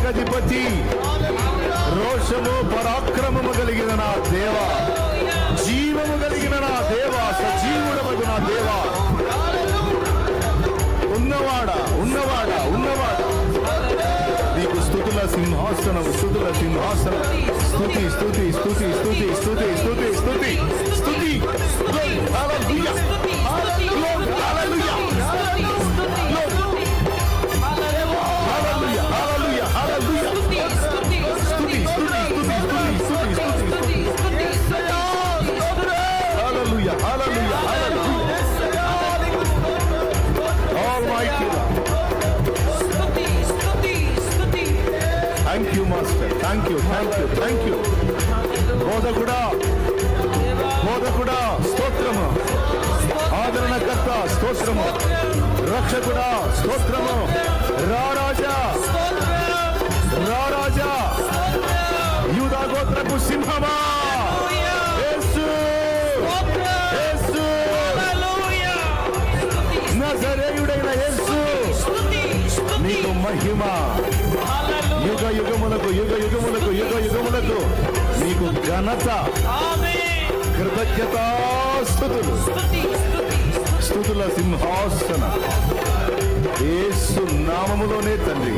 అధిపతి, రోషము పరాక్రమము కలిగిన నా దేవ, జీవము కలిగిన నా దేవ, సజీవుడమగు నా దేవ, ఉన్నవాడా ఉన్నవాడా ఉన్నవాడా, నీకు స్తుతుల సింహాసనం, స్తుతుల సింహాసనం. స్తుతి స్తుతి స్తుతి స్తుతి స్తుతి స్తుతి స్తుతి స్తుతి. Hallelujah hallelujah hallelujah hallelujah hallelujah హల్లెలూయా. స్తుతి స్తుతి స్తుతి స్తుతి స్తుతి స్తుతి. Hallelujah hallelujah hallelujah. Almighty thank you master, thank you thank you thank you. బోధకుడా బోధకుడా స్తోత్రము, ఆదరణకర్త స్తోత్రము, రక్షకుడా స్తోత్రము, రారాజా రారాజా, యూదా గోత్రపు సింహమా, యేసు యేసు, నజరేయుడైన యేసు, నీకు మహిమ యుగ యుగములకు యుగ యుగములకు యుగ యుగములకు, నీకు ఘనత కృతజ్ఞతాస్తుతులు. స్తుతుల సింహాసన యేసు నామములోనే తండ్రి.